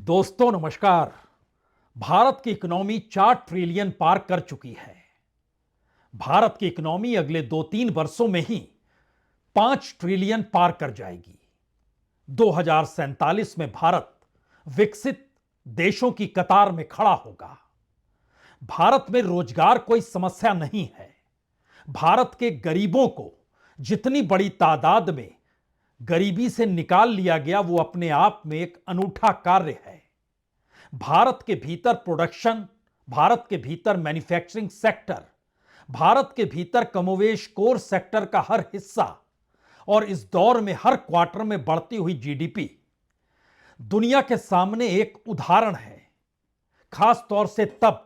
दोस्तों नमस्कार। भारत की इकोनॉमी 4 ट्रिलियन पार कर चुकी है। भारत की इकोनॉमी अगले 2-3 वर्षों में ही 5 ट्रिलियन पार कर जाएगी। 2047 में भारत विकसित देशों की कतार में खड़ा होगा। भारत में रोजगार कोई समस्या नहीं है। भारत के गरीबों को जितनी बड़ी तादाद में गरीबी से निकाल लिया गया वो अपने आप में एक अनूठा कार्य है। भारत के भीतर प्रोडक्शन, भारत के भीतर मैन्युफैक्चरिंग सेक्टर, भारत के भीतर कमोवेश कोर सेक्टर का हर हिस्सा और इस दौर में हर क्वार्टर में बढ़ती हुई जीडीपी दुनिया के सामने एक उदाहरण है। खास तौर से तब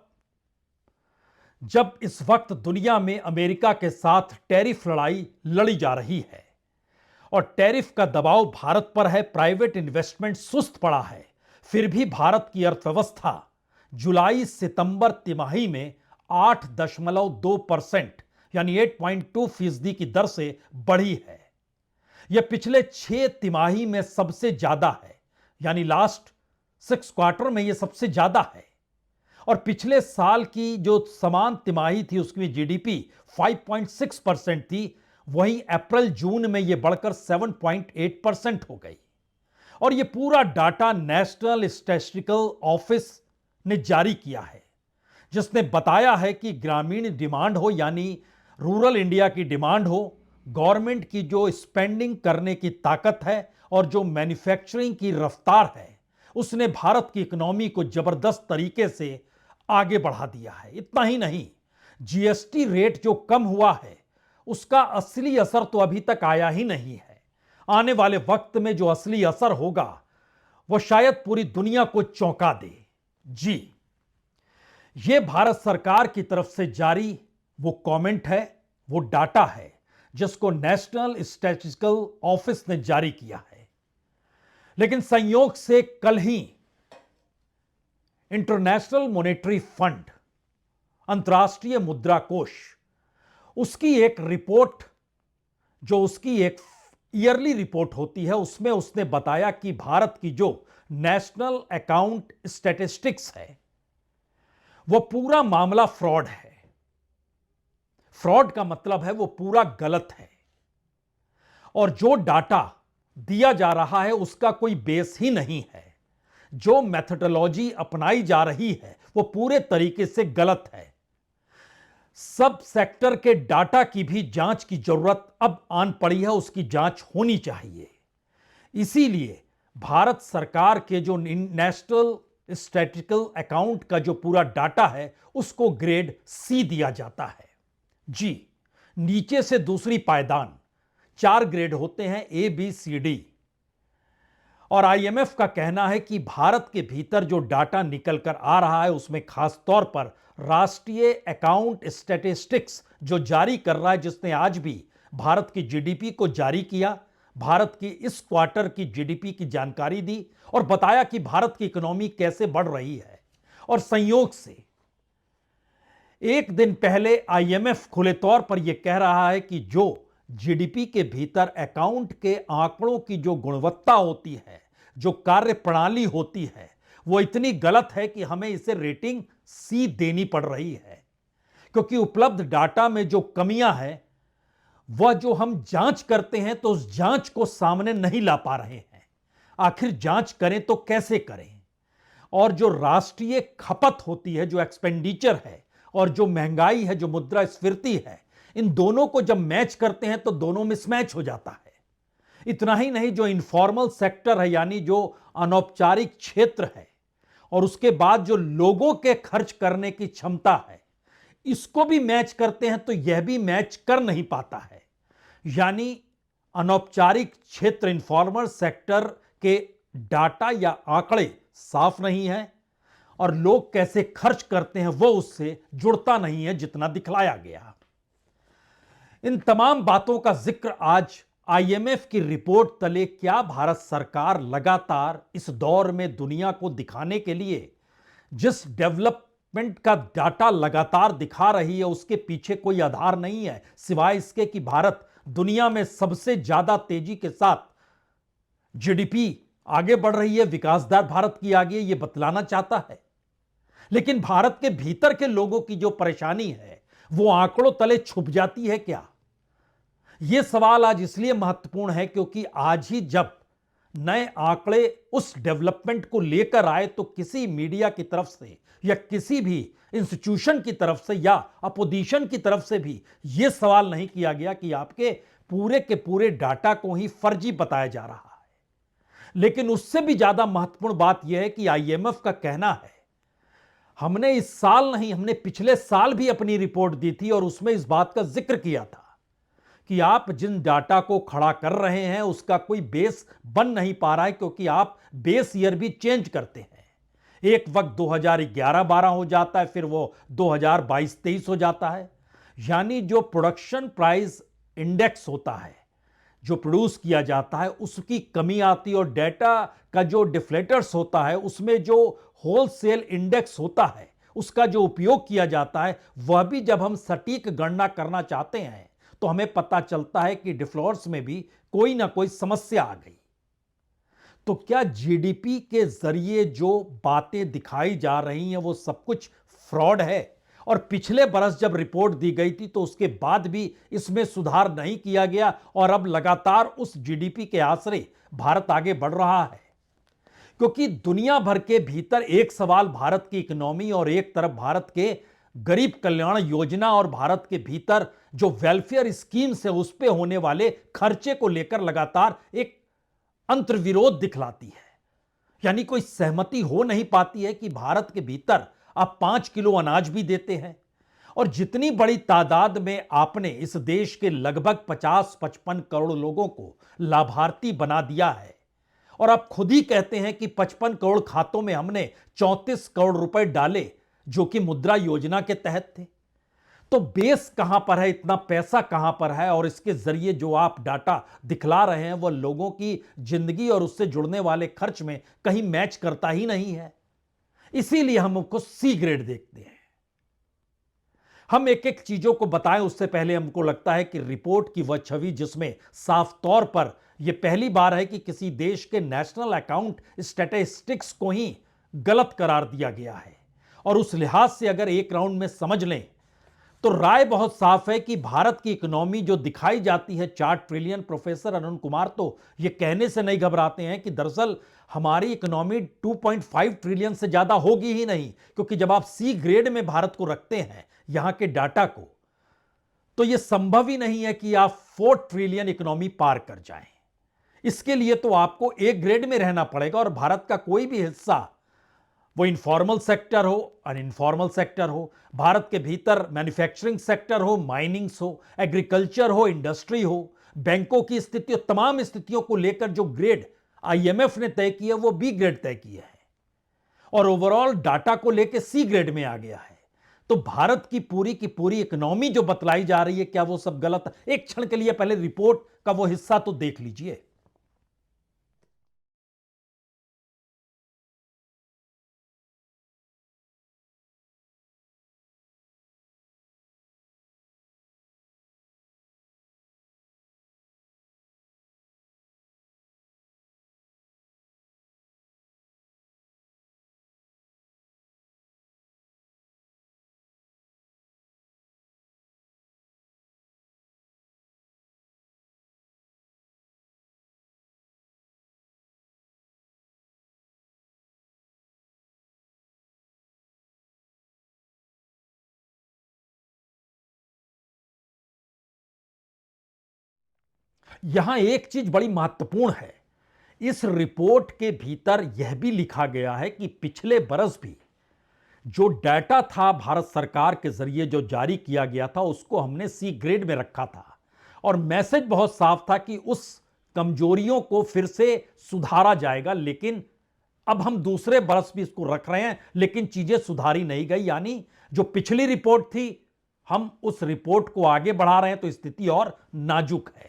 जब इस वक्त दुनिया में अमेरिका के साथ टैरिफ लड़ाई लड़ी जा रही है और टैरिफ का दबाव भारत पर है। प्राइवेट इन्वेस्टमेंट सुस्त पड़ा है। फिर भी भारत की अर्थव्यवस्था जुलाई सितंबर तिमाही में 8.2% यानी 8.2% की दर से बढ़ी है। यह पिछले 6 तिमाही में सबसे ज्यादा है, यानी लास्ट 6 क्वार्टर में यह सबसे ज्यादा है। और पिछले साल की जो समान तिमाही थी उसकी जीडीपी 5.6% थी, वहीं अप्रैल जून में यह बढ़कर 7.8% हो गई। और यह पूरा डाटा नेशनल स्टैटिस्टिकल ऑफिस ने जारी किया है, जिसने बताया है कि ग्रामीण डिमांड हो यानी रूरल इंडिया की डिमांड हो, गवर्नमेंट की जो स्पेंडिंग करने की ताकत है और जो मैन्युफैक्चरिंग की रफ्तार है, उसने भारत की इकोनॉमी को जबरदस्त तरीके से आगे बढ़ा दिया है। इतना ही नहीं, जीएसटी रेट जो कम हुआ है उसका असली असर तो अभी तक आया ही नहीं है। आने वाले वक्त में जो असली असर होगा वो शायद पूरी दुनिया को चौंका दे। जी, यह भारत सरकार की तरफ से जारी वो कमेंट है, वो डाटा है जिसको नेशनल स्टैटिस्टिकल ऑफिस ने जारी किया है। लेकिन संयोग से कल ही इंटरनेशनल मॉनेटरी फंड, अंतर्राष्ट्रीय मुद्रा कोष, उसकी एक रिपोर्ट, जो उसकी एक ईयरली रिपोर्ट होती है, उसमें उसने बताया कि भारत की जो नेशनल अकाउंट स्टैटिस्टिक्स है वो पूरा मामला फ्रॉड है। फ्रॉड का मतलब है वो पूरा गलत है और जो डाटा दिया जा रहा है उसका कोई बेस ही नहीं है। जो मेथोडोलॉजी अपनाई जा रही है वो पूरे तरीके से गलत है। सब सेक्टर के डाटा की भी जांच की जरूरत अब आन पड़ी है, उसकी जांच होनी चाहिए। इसीलिए भारत सरकार के जो नेशनल स्टैटिस्टिकल अकाउंट का जो पूरा डाटा है उसको ग्रेड सी दिया जाता है। जी, नीचे से दूसरी पायदान 4 ग्रेड होते हैं, ए बी सी डी। और आईएमएफ का कहना है कि भारत के भीतर जो डाटा निकल कर आ रहा है उसमें खास तौर पर राष्ट्रीय अकाउंट स्टैटिस्टिक्स जो जारी कर रहा है, जिसने आज भी भारत की जीडीपी को जारी किया, भारत की इस क्वार्टर की जीडीपी की जानकारी दी और बताया कि भारत की इकोनॉमी कैसे बढ़ रही है। और संयोग से एक दिन पहले आईएमएफ खुले तौर पर यह कह रहा है कि जो जीडीपी के भीतर अकाउंट के आंकड़ों की जो गुणवत्ता होती है, जो कार्य प्रणाली होती है, वो इतनी गलत है कि हमें इसे रेटिंग सी देनी पड़ रही है, क्योंकि उपलब्ध डाटा में जो कमियां हैं वह जो हम जांच करते हैं तो उस जांच को सामने नहीं ला पा रहे हैं। आखिर जांच करें तो कैसे करें? और जो राष्ट्रीय खपत होती है, जो एक्सपेंडिचर है, और जो महंगाई है, जो मुद्रास्फीति है, इन दोनों को जब मैच करते हैं तो दोनों मिसमैच हो जाता है। इतना ही नहीं, जो इनफॉर्मल सेक्टर है यानी जो अनौपचारिक क्षेत्र है और उसके बाद जो लोगों के खर्च करने की क्षमता है, इसको भी मैच करते हैं तो यह भी मैच कर नहीं पाता है। यानी अनौपचारिक क्षेत्र, इनफॉर्मल सेक्टर के डाटा या आंकड़े साफ नहीं है और लोग कैसे खर्च करते हैं वो उससे जुड़ता नहीं है जितना दिखलाया गया। इन तमाम बातों का जिक्र आज आईएमएफ की रिपोर्ट तले क्या भारत सरकार लगातार इस दौर में दुनिया को दिखाने के लिए जिस डेवलपमेंट का डाटा लगातार दिखा रही है उसके पीछे कोई आधार नहीं है, सिवाय इसके कि भारत दुनिया में सबसे ज्यादा तेजी के साथ जीडीपी आगे बढ़ रही है, विकास दर भारत की आगे ये बतलाना चाहता है। लेकिन भारत के भीतर के लोगों की जो परेशानी है वो आंकड़ों तले छुप जाती है क्या? यह सवाल आज इसलिए महत्वपूर्ण है क्योंकि आज ही जब नए आंकड़े उस डेवलपमेंट को लेकर आए तो किसी मीडिया की तरफ से या किसी भी इंस्टीट्यूशन की तरफ से या अपोजिशन की तरफ से भी यह सवाल नहीं किया गया कि आपके पूरे के पूरे डाटा को ही फर्जी बताया जा रहा है। लेकिन उससे भी ज्यादा महत्वपूर्ण बात यह है कि आईएमएफ का कहना है, हमने इस साल नहीं, हमने पिछले साल भी अपनी रिपोर्ट दी थी और उसमें इस बात का जिक्र किया था कि आप जिन डाटा को खड़ा कर रहे हैं उसका कोई बेस बन नहीं पा रहा है क्योंकि आप बेस ईयर भी चेंज करते हैं। एक वक्त 2011-12 हो जाता है, फिर वो 2022-23 हो जाता है। यानी जो प्रोडक्शन प्राइस इंडेक्स होता है, जो प्रोड्यूस किया जाता है, उसकी कमी आती है और डेटा का जो डिफ्लेटर्स होता है उसमें जो होलसेल इंडेक्स होता है उसका जो उपयोग किया जाता है, वह भी जब हम सटीक गणना करना चाहते हैं तो हमें पता चलता है कि डिफ्लॉर्स में भी कोई ना कोई समस्या आ गई। तो क्या जीडीपी के जरिए जो बातें दिखाई जा रही हैं वो सब कुछ फ्रॉड है? और पिछले बरस जब रिपोर्ट दी गई थी तो उसके बाद भी इसमें सुधार नहीं किया गया और अब लगातार उस जीडीपी के आसरे भारत आगे बढ़ रहा है। क्योंकि दुनिया भर के भीतर एक सवाल भारत की इकोनॉमी और एक तरफ भारत के गरीब कल्याण योजना और भारत के भीतर जो वेलफेयर स्कीम्स है उस पे होने वाले खर्चे को लेकर लगातार एक अंतर्विरोध दिखलाती है। यानी कोई सहमति हो नहीं पाती है कि भारत के भीतर आप 5 किलो अनाज भी देते हैं और जितनी बड़ी तादाद में आपने इस देश के लगभग 50-55 करोड़ लोगों को लाभार्थी बना दिया है और आप खुद ही कहते हैं कि 55 करोड़ खातों में हमने 34 करोड़ रुपए डाले जो कि मुद्रा योजना के तहत थे। तो बेस कहां पर है, इतना पैसा कहां पर है और इसके जरिए जो आप डाटा दिखला रहे हैं वह लोगों की जिंदगी और उससे जुड़ने वाले खर्च में कहीं मैच करता ही नहीं है। इसीलिए हम उसको सी ग्रेड देखते हैं। हम एक एक चीजों को बताएं उससे पहले हमको लगता है कि रिपोर्ट की वह छवि जिसमें साफ तौर पर यह पहली बार है कि किसी देश के नेशनल अकाउंट स्टैटिस्टिक्स को ही गलत करार दिया गया है और उस लिहाज से अगर एक राउंड में समझ लें तो राय बहुत साफ है कि भारत की इकोनॉमी जो दिखाई जाती है 4 ट्रिलियन, प्रोफेसर अरुण कुमार तो यह कहने से नहीं घबराते हैं कि दरअसल हमारी इकोनॉमी 2.5 ट्रिलियन से ज्यादा होगी ही नहीं, क्योंकि जब आप सी ग्रेड में भारत को रखते हैं यहां के डाटा को, तो यह संभव ही नहीं है कि आप 4 ट्रिलियन इकोनॉमी पार कर जाएं। इसके लिए तो आपको एक ग्रेड में रहना पड़ेगा और भारत का कोई भी हिस्सा, वो इनफॉर्मल सेक्टर हो, अनइनफॉर्मल सेक्टर हो, भारत के भीतर मैन्युफैक्चरिंग सेक्टर हो, माइनिंग्स हो, एग्रीकल्चर हो, इंडस्ट्री हो, बैंकों की स्थिति, तमाम स्थितियों को लेकर जो ग्रेड आईएमएफ ने तय किया वो बी ग्रेड तय किया है और ओवरऑल डाटा को लेकर सी ग्रेड में आ गया है। तो भारत की पूरी इकोनॉमी जो बतलाई जा रही है, क्या वो सब गलत है? एक क्षण के लिए पहले रिपोर्ट का वो हिस्सा तो देख लीजिए। यहां एक चीज बड़ी महत्वपूर्ण है, इस रिपोर्ट के भीतर यह भी लिखा गया है कि पिछले बरस भी जो डाटा था भारत सरकार के जरिए जो जारी किया गया था उसको हमने सी ग्रेड में रखा था और मैसेज बहुत साफ था कि उस कमजोरियों को फिर से सुधारा जाएगा। लेकिन अब हम दूसरे बरस भी इसको रख रहे हैं लेकिन चीजें सुधारी नहीं गई। यानी जो पिछली रिपोर्ट थी हम उस रिपोर्ट को आगे बढ़ा रहे हैं तो स्थिति और नाजुक है।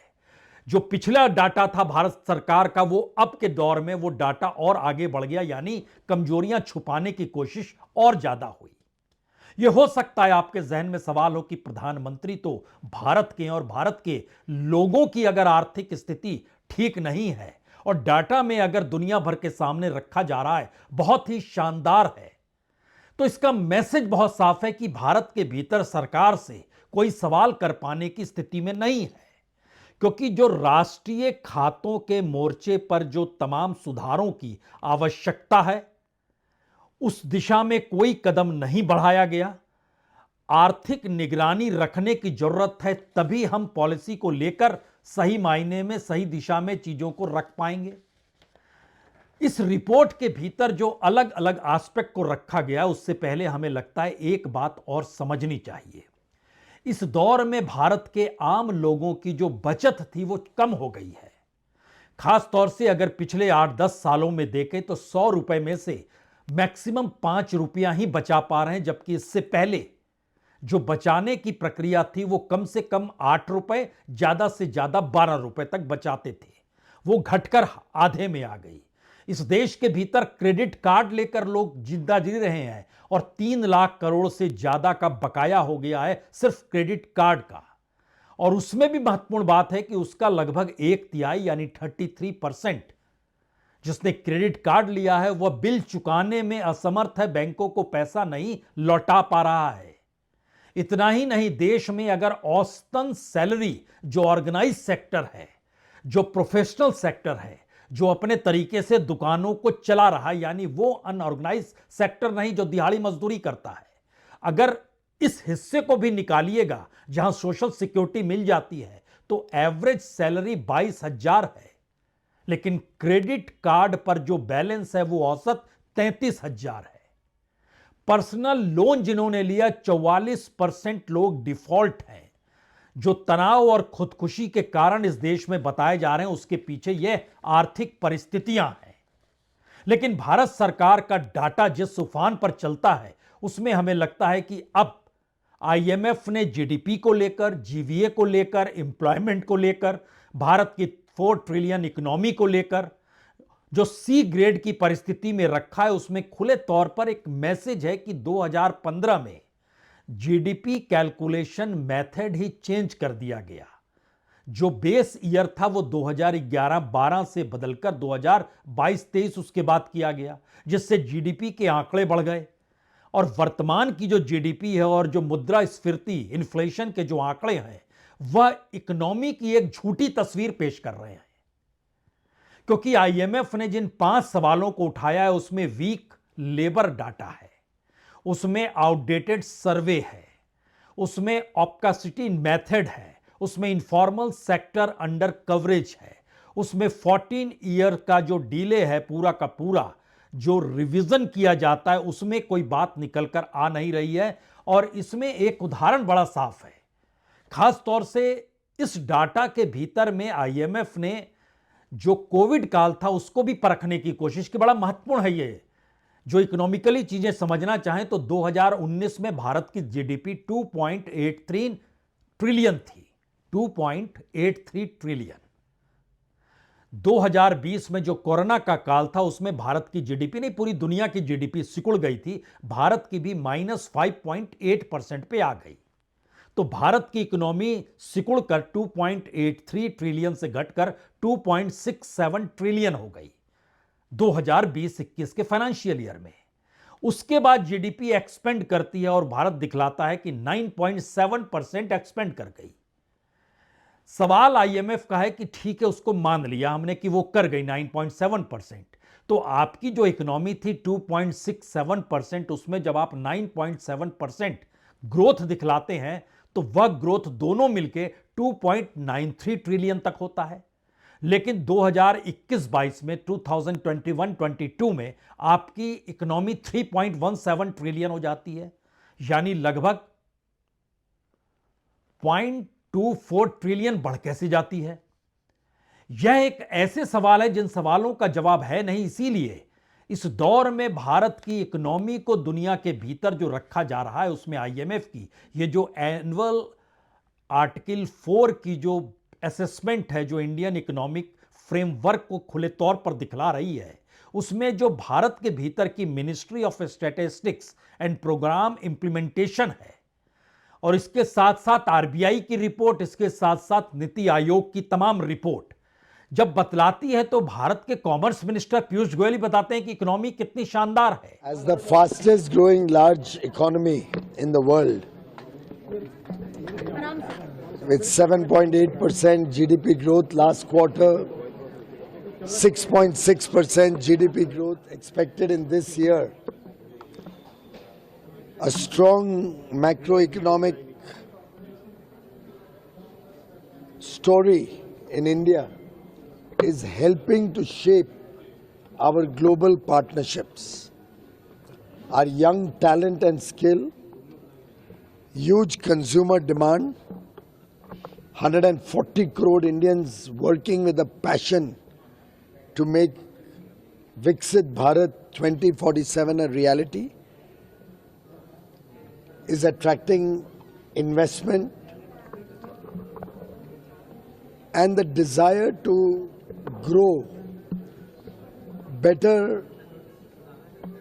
जो पिछला डाटा था भारत सरकार का वो अब के दौर में वो डाटा और आगे बढ़ गया, यानी कमजोरियां छुपाने की कोशिश और ज्यादा हुई। यह हो सकता है आपके जहन में सवाल हो कि प्रधानमंत्री तो भारत के और भारत के लोगों की अगर आर्थिक स्थिति ठीक नहीं है और डाटा में अगर दुनिया भर के सामने रखा जा रहा है बहुत ही शानदार है, तो इसका मैसेज बहुत साफ है कि भारत के भीतर सरकार से कोई सवाल कर पाने की स्थिति में नहीं है, क्योंकि जो राष्ट्रीय खातों के मोर्चे पर जो तमाम सुधारों की आवश्यकता है उस दिशा में कोई कदम नहीं बढ़ाया गया। आर्थिक निगरानी रखने की जरूरत है, तभी हम पॉलिसी को लेकर सही मायने में सही दिशा में चीजों को रख पाएंगे। इस रिपोर्ट के भीतर जो अलग अलग एस्पेक्ट को रखा गया उससे पहले हमें लगता है एक बात और समझनी चाहिए। इस दौर में भारत के आम लोगों की जो बचत थी वो कम हो गई है। खास तौर से अगर पिछले 8-10 सालों में देखें तो 100 रुपए में से मैक्सिमम 5 रुपया ही बचा पा रहे हैं, जबकि इससे पहले जो बचाने की प्रक्रिया थी वो कम से कम 8 रुपए, ज्यादा से ज्यादा 12 रुपए तक बचाते थे। वो घटकर आधे में आ गई। इस देश के भीतर क्रेडिट कार्ड लेकर लोग जिंदा जी रहे हैं और 3 लाख करोड़ से ज्यादा का बकाया हो गया है सिर्फ क्रेडिट कार्ड का। और उसमें भी महत्वपूर्ण बात है कि उसका लगभग 1/3 यानी 33% जिसने क्रेडिट कार्ड लिया है वह बिल चुकाने में असमर्थ है, बैंकों को पैसा नहीं लौटा पा रहा है। इतना ही नहीं, देश में अगर औसतन सैलरी जो ऑर्गेनाइज सेक्टर है, जो प्रोफेशनल सेक्टर है, जो अपने तरीके से दुकानों को चला रहा है, यानी वो अनऑर्गेनाइज सेक्टर नहीं जो दिहाड़ी मजदूरी करता है, अगर इस हिस्से को भी निकालिएगा जहां सोशल सिक्योरिटी मिल जाती है तो एवरेज सैलरी 22,000 है, लेकिन क्रेडिट कार्ड पर जो बैलेंस है वो औसत 33,000 है। पर्सनल लोन जिन्होंने लिया 44% लोग डिफॉल्ट हैं। जो तनाव और खुदकुशी के कारण इस देश में बताए जा रहे हैं उसके पीछे यह आर्थिक परिस्थितियां हैं। लेकिन भारत सरकार का डाटा जिस तूफान पर चलता है उसमें हमें लगता है कि अब आईएमएफ ने जीडीपी को लेकर, जीवीए को लेकर, एम्प्लॉयमेंट को लेकर, भारत की 4 ट्रिलियन इकोनॉमी को लेकर जो सी ग्रेड की परिस्थिति में रखा है उसमें खुले तौर पर एक मैसेज है कि 2015 में जीडीपी कैलकुलेशन मेथड ही चेंज कर दिया गया। जो बेस ईयर था वो 2011-12 से बदलकर 2022-23 उसके बाद किया गया, जिससे जीडीपी के आंकड़े बढ़ गए। और वर्तमान की जो जीडीपी है और जो मुद्रास्फीति इन्फ्लेशन के जो आंकड़े हैं वह इकोनॉमी की एक झूठी तस्वीर पेश कर रहे हैं, क्योंकि आईएमएफ ने जिन 5 सवालों को उठाया है उसमें वीक लेबर डाटा है, उसमें आउटडेटेड सर्वे है, उसमें ऑप्कासिटी मेथड है, उसमें इनफॉर्मल सेक्टर अंडर कवरेज है, उसमें 14 ईयर का जो डिले है पूरा का पूरा जो रिवीजन किया जाता है उसमें कोई बात निकलकर आ नहीं रही है। और इसमें एक उदाहरण बड़ा साफ है, खास तौर से इस डाटा के भीतर में आईएमएफ ने जो कोविड काल था उसको भी परखने की कोशिश की। बड़ा महत्वपूर्ण है ये, जो इकोनॉमिकली चीजें समझना चाहें तो 2019 में भारत की जीडीपी 2.83 ट्रिलियन थी, 2.83 ट्रिलियन। 2020 में जो कोरोना का काल था उसमें भारत की जीडीपी नहीं पूरी दुनिया की जीडीपी सिकुड़ गई थी, भारत की भी -5.8% पे आ गई। तो भारत की इकोनॉमी सिकुड़कर 2.83 ट्रिलियन से घटकर 2.67 ट्रिलियन हो गई 2020-21 के फाइनेंशियल ईयर में। उसके बाद जीडीपी एक्सपेंड करती है और भारत दिखलाता है कि 9.7% एक्सपेंड कर गई। सवाल आईएमएफ का है कि ठीक है, उसको मान लिया हमने कि वो कर गई 9.7%, तो आपकी जो इकोनॉमी थी 2.67%, उसमें जब आप 9.7% ग्रोथ दिखलाते हैं तो वह ग्रोथ दोनों मिलके 2.93 ट्रिलियन तक होता है। लेकिन 2021-22 में 2021-22 में आपकी इकोनॉमी 3.17 ट्रिलियन हो जाती है, यानी लगभग 0.24 ट्रिलियन बढ़ कैसे जाती है। यह एक ऐसे सवाल है जिन सवालों का जवाब है नहीं। इसीलिए इस दौर में भारत की इकोनॉमी को दुनिया के भीतर जो रखा जा रहा है उसमें आईएमएफ की ये जो एनुअल आर्टिकल 4 की जो असेसमेंट है, जो इंडियन इकोनॉमिक फ्रेमवर्क को खुले तौर पर दिखला रही है, उसमें जो भारत के भीतर की ministry of statistics and programme implementation है और इसके साथ साथ आरबीआई की रिपोर्ट, इसके साथ साथ नीति आयोग की तमाम रिपोर्ट, जब बतलाती है तो भारत के कॉमर्स मिनिस्टर पीयूष गोयल ही बताते हैं कि इकोनॉमी कितनी शानदार है। As the fastest growing large economy in the world, with 7.8% GDP growth last quarter, 6.6% GDP growth expected in this year, a strong macroeconomic story in India is helping to shape our global partnerships. Our young talent and skill, huge consumer demand, 140 crore Indians working with a passion to make Viksit Bharat 2047 a reality, is attracting investment and the desire to grow better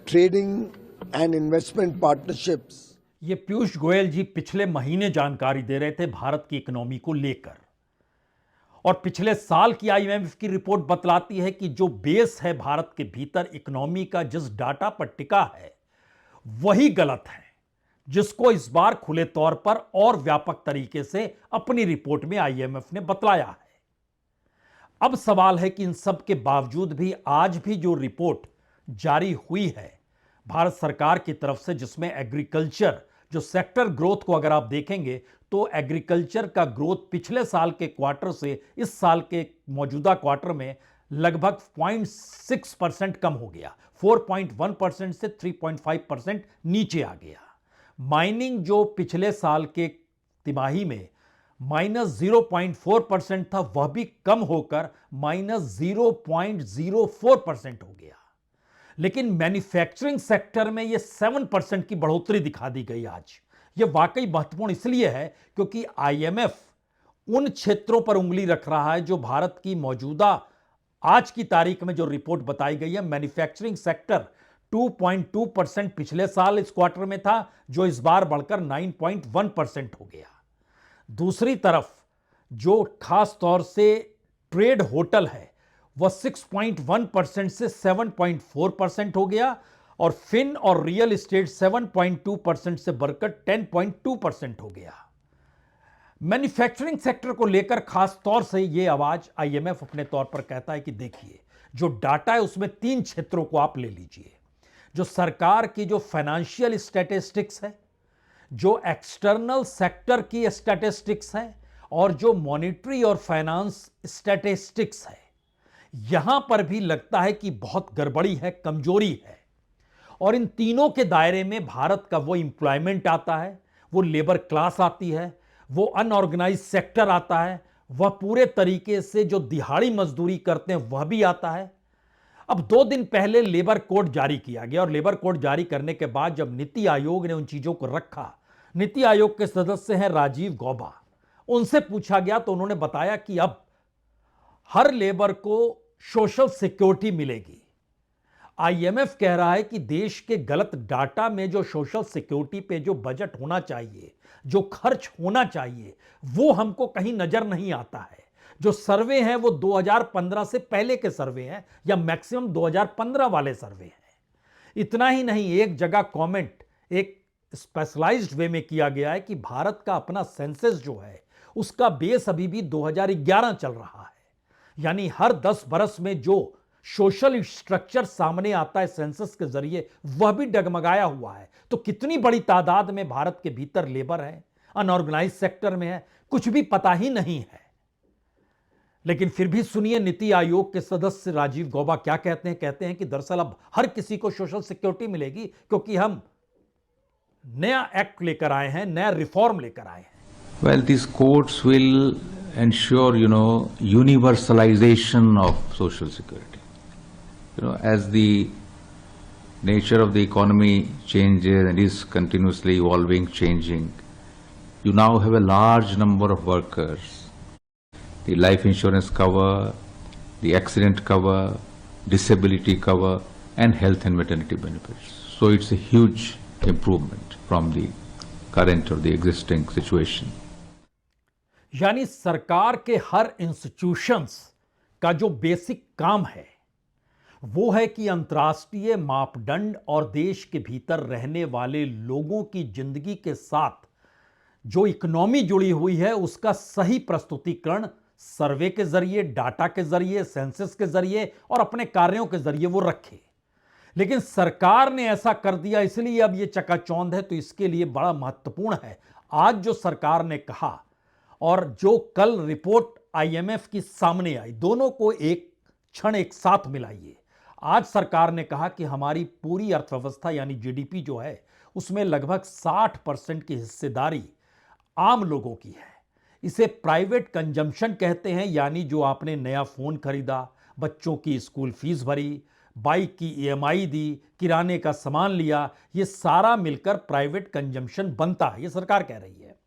trading and investment partnerships. ये पीयूष गोयल जी पिछले महीने जानकारी दे रहे थे भारत की economy को लेकर, और पिछले साल की आईएमएफ की रिपोर्ट बतलाती है कि जो बेस है भारत के भीतर इकोनॉमी का, जिस डाटा पर टिका है वही गलत है, जिसको इस बार खुले तौर पर और व्यापक तरीके से अपनी रिपोर्ट में आईएमएफ ने बतलाया है। अब सवाल है कि इन सब के बावजूद भी आज भी जो रिपोर्ट जारी हुई है भारत सरकार की तरफ से, जिसमें एग्रीकल्चर जो सेक्टर ग्रोथ को अगर आप देखेंगे तो एग्रीकल्चर का ग्रोथ पिछले साल के क्वार्टर से इस साल के मौजूदा क्वार्टर में लगभग 0.6% कम हो गया, 4.1% से 3.5% नीचे आ गया। माइनिंग जो पिछले साल के तिमाही में -0.4% था, वह भी कम होकर -0.04% हो गया। लेकिन मैन्युफैक्चरिंग सेक्टर में यह 7% की बढ़ोतरी दिखा दी गई। आज यह वाकई महत्वपूर्ण इसलिए है क्योंकि आईएमएफ उन क्षेत्रों पर उंगली रख रहा है जो भारत की मौजूदा आज की तारीख में जो रिपोर्ट बताई गई है, मैन्युफैक्चरिंग सेक्टर 2.2% पिछले साल इस क्वार्टर में था, जो इस बार बढ़कर 9.1% हो गया। दूसरी तरफ जो खास तौर से ट्रेड होटल है वह 6.1% से 7.4% हो गया, और फिन और रियल एस्टेट 7.2% से बढ़कर 10.2% हो गया। मैन्युफैक्चरिंग सेक्टर को लेकर खास तौर से यह आवाज आईएमएफ अपने तौर पर कहता है कि देखिए जो डाटा है उसमें 3 क्षेत्रों को आप ले लीजिए। जो सरकार की जो फाइनेंशियल स्टैटिस्टिक्स है, जो एक्सटर्नल सेक्टर की स्टैटिस्टिक्स है, और जो मॉनेटरी और फाइनेंस स्टैटिस्टिक्स है, यहां पर भी लगता है कि बहुत गड़बड़ी है, कमजोरी है। और इन तीनों के दायरे में भारत का वो एम्प्लॉयमेंट आता है, वो लेबर क्लास आती है, वो अनऑर्गेनाइज सेक्टर आता है, वह पूरे तरीके से जो दिहाड़ी मजदूरी करते हैं वह भी आता है। अब 2 दिन पहले लेबर कोड जारी किया गया, और लेबर कोड जारी करने के बाद जब नीति आयोग ने उन चीजों को रखा, नीति आयोग के सदस्य हैं राजीव गौबा, उनसे पूछा गया तो उन्होंने बताया कि अब हर लेबर को सोशल सिक्योरिटी मिलेगी। आईएमएफ कह रहा है कि देश के गलत डाटा में जो सोशल सिक्योरिटी पे जो बजट होना चाहिए, जो खर्च होना चाहिए, वो हमको कहीं नजर नहीं आता है। जो सर्वे हैं वो 2015 से पहले के सर्वे हैं, या मैक्सिमम 2015 वाले सर्वे हैं। इतना ही नहीं, एक जगह कमेंट एक स्पेशलाइज्ड वे में किया गया है कि भारत का अपना सेंसस जो है उसका बेस अभी भी 2011 चल रहा है, यानी हर 10 बरस में जो सोशल स्ट्रक्चर सामने आता है सेंसस के जरिए वह भी डगमगाया हुआ है। तो कितनी बड़ी तादाद में भारत के भीतर लेबर है, अनऑर्गेनाइज सेक्टर में है, कुछ भी पता ही नहीं है। लेकिन फिर भी सुनिए नीति आयोग के सदस्य राजीव गौबा क्या कहते हैं। कहते हैं कि दरअसल अब हर किसी को सोशल सिक्योरिटी मिलेगी क्योंकि हम नया एक्ट लेकर आए हैं, नया रिफॉर्म लेकर आए हैं। Well, these codes will ensure, universalization of social security. As the nature of the economy changes and is continuously evolving, changing, you now have a large number of workers. The life insurance cover, the accident cover, disability cover, and health and maternity benefits. So it's a huge improvement from the current or the existing situation. यानी सरकार के हर institutions का जो basic काम है वो है कि अंतर्राष्ट्रीय मापदंड और देश के भीतर रहने वाले लोगों की जिंदगी के साथ जो इकोनॉमी जुड़ी हुई है उसका सही प्रस्तुतिकरण सर्वे के जरिए, डाटा के जरिए, सेंसस के जरिए और अपने कार्यों के जरिए वो रखे। लेकिन सरकार ने ऐसा कर दिया, इसलिए अब ये चकाचौंध है। तो इसके लिए बड़ा महत्वपूर्ण है आज जो सरकार ने कहा और जो कल रिपोर्ट आईएमएफ की सामने आई, दोनों को एक क्षण एक साथ मिलाइए। आज सरकार ने कहा कि हमारी पूरी अर्थव्यवस्था यानी जीडीपी जो है उसमें लगभग 60% की हिस्सेदारी आम लोगों की है। इसे प्राइवेट कंजम्पशन कहते हैं, यानी जो आपने नया फोन खरीदा, बच्चों की स्कूल फीस भरी, बाइक की ईएमआई दी, किराने का सामान लिया, ये सारा मिलकर प्राइवेट कंजम्पशन बनता है, ये सरकार कह रही है।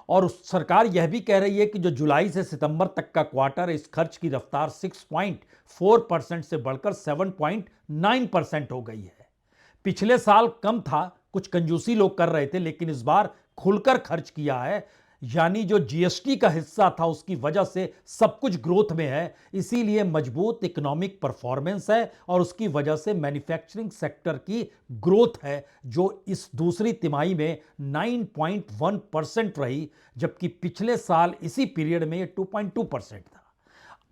और सरकार यह भी कह रही है कि जो जुलाई से सितंबर तक का क्वार्टर, इस खर्च की रफ्तार 6.4% से बढ़कर 7.9% हो गई है। पिछले साल कम था, कुछ कंजूसी लोग कर रहे थे, लेकिन इस बार खुलकर खर्च किया है, यानी जो जीएसटी का हिस्सा था उसकी वजह से सब कुछ ग्रोथ में है। इसीलिए मजबूत इकोनॉमिक परफॉर्मेंस है और उसकी वजह से मैन्युफैक्चरिंग सेक्टर की ग्रोथ है जो इस दूसरी तिमाही में 9.1% रही, जबकि पिछले साल इसी पीरियड में ये 2.2% था।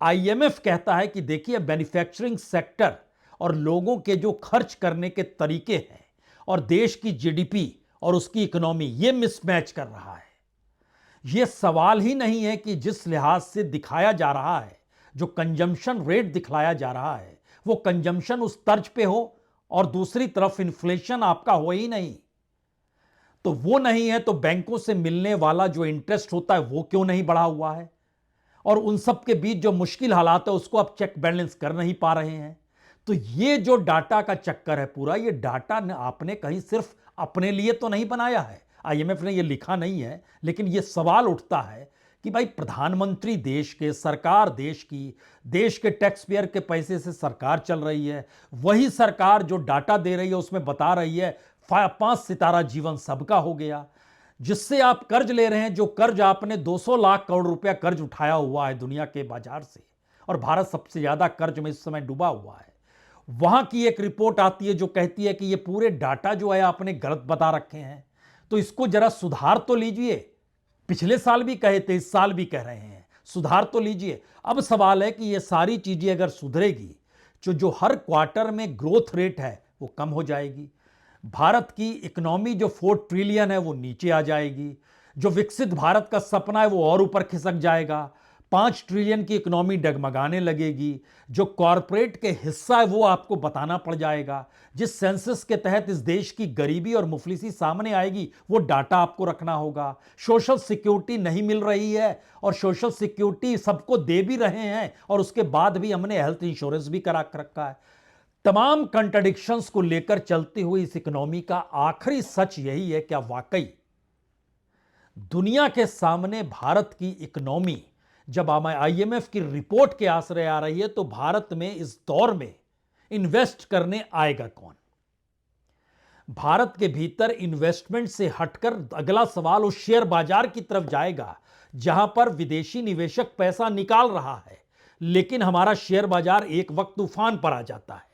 आईएमएफ कहता है कि देखिए, मैन्युफैक्चरिंग सेक्टर और लोगों के जो खर्च करने के तरीके हैं और देश की जीडीपी और उसकी इकोनॉमी, ये मिसमैच कर रहा है। यह सवाल ही नहीं है कि जिस लिहाज से दिखाया जा रहा है, जो कंजम्पशन रेट दिखलाया जा रहा है, वो कंजम्पशन उस तर्ज पे हो और दूसरी तरफ इन्फ्लेशन आपका हो ही नहीं। तो वो नहीं है तो बैंकों से मिलने वाला जो इंटरेस्ट होता है वो क्यों नहीं बढ़ा हुआ है, और उन सब के बीच जो मुश्किल हालात है उसको आप चेक बैलेंस कर नहीं पा रहे हैं। तो ये जो डाटा का चक्कर है पूरा, ये डाटा आपने कहीं सिर्फ अपने लिए तो नहीं बनाया है, आईएमएफ ने ये लिखा नहीं है, लेकिन ये सवाल उठता है कि भाई प्रधानमंत्री देश के, सरकार देश की, देश के टैक्स पेयर के पैसे से सरकार चल रही है, वही सरकार जो डाटा दे रही है उसमें बता रही है 5 सितारा जीवन सबका हो गया। जिससे आप कर्ज ले रहे हैं, जो कर्ज आपने 200 लाख करोड़ रुपया कर्ज उठाया हुआ है दुनिया के बाजार से, और भारत सबसे ज्यादा कर्ज में इस समय डूबा हुआ है, वहां की एक रिपोर्ट आती है जो कहती है कि ये पूरे डाटा जो है आपने गलत बता रखे हैं, तो इसको जरा सुधार तो लीजिए। पिछले साल भी कहे थे, इस साल भी कह रहे हैं, सुधार तो लीजिए। अब सवाल है कि ये सारी चीजें अगर सुधरेगी, जो हर क्वार्टर में ग्रोथ रेट है वो कम हो जाएगी, भारत की इकोनॉमी जो 4 ट्रिलियन है वो नीचे आ जाएगी, जो विकसित भारत का सपना है वो और ऊपर खिसक जाएगा, 5 ट्रिलियन की इकोनॉमी डगमगाने लगेगी, जो कॉरपोरेट के हिस्सा है वो आपको बताना पड़ जाएगा, जिस सेंसस के तहत इस देश की गरीबी और मुफलिसी सामने आएगी वो डाटा आपको रखना होगा, सोशल सिक्योरिटी नहीं मिल रही है और सोशल सिक्योरिटी सबको दे भी रहे हैं और उसके बाद भी हमने हेल्थ इंश्योरेंस भी करा रखा है। तमाम कंट्राडिक्शंस को लेकर चलती हुई इस इकोनॉमी का आखिरी सच यही है, क्या वाकई दुनिया के सामने भारत की इकोनॉमी जब आईएमएफ की रिपोर्ट के आश्रय आ रही है, तो भारत में इस दौर में इन्वेस्ट करने आएगा कौन? भारत के भीतर इन्वेस्टमेंट से हटकर अगला सवाल उस शेयर बाजार की तरफ जाएगा जहां पर विदेशी निवेशक पैसा निकाल रहा है, लेकिन हमारा शेयर बाजार एक वक्त तूफान पर आ जाता है।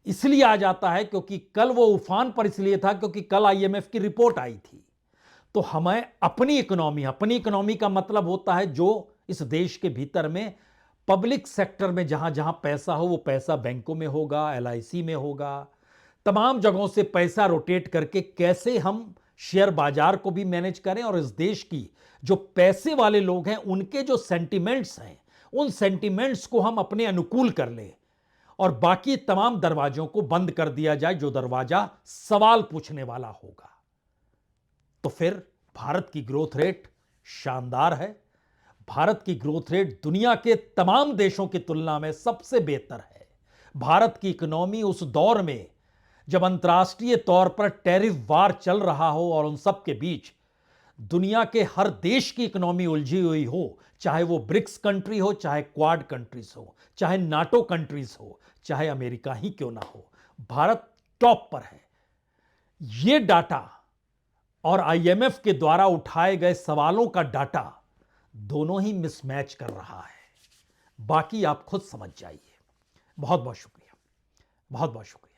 इसलिए आ जाता है क्योंकि कल वो उफान पर इसलिए था क्योंकि कल आईएमएफ की रिपोर्ट आई थी। तो हमें अपनी इकोनॉमी का मतलब होता है जो इस देश के भीतर में पब्लिक सेक्टर में जहां जहां पैसा हो, वो पैसा बैंकों में होगा, एलआईसी में होगा, तमाम जगहों से पैसा रोटेट करके कैसे हम शेयर बाजार को भी मैनेज करें और इस देश की जो पैसे वाले लोग हैं उनके जो सेंटिमेंट्स हैं, उन सेंटिमेंट्स को हम अपने अनुकूल कर लें और बाकी तमाम दरवाजों को बंद कर दिया जाए जो दरवाजा सवाल पूछने वाला होगा। तो फिर भारत की ग्रोथ रेट शानदार है। भारत की ग्रोथ रेट दुनिया के तमाम देशों की तुलना में सबसे बेहतर है। भारत की इकोनॉमी उस दौर में जब अंतर्राष्ट्रीय तौर पर टैरिफ वार चल रहा हो और उन सब के बीच दुनिया के हर देश की इकोनॉमी उलझी हुई हो, चाहे वो ब्रिक्स कंट्री हो, चाहे क्वाड कंट्रीज हो, चाहे नाटो कंट्रीज हो, चाहे अमेरिका ही क्यों ना हो, भारत टॉप पर है। ये डाटा और आईएमएफ के द्वारा उठाए गए सवालों का डाटा दोनों ही मिसमैच कर रहा है। बाकी आप खुद समझ जाइए। बहुत बहुत शुक्रिया, बहुत बहुत शुक्रिया।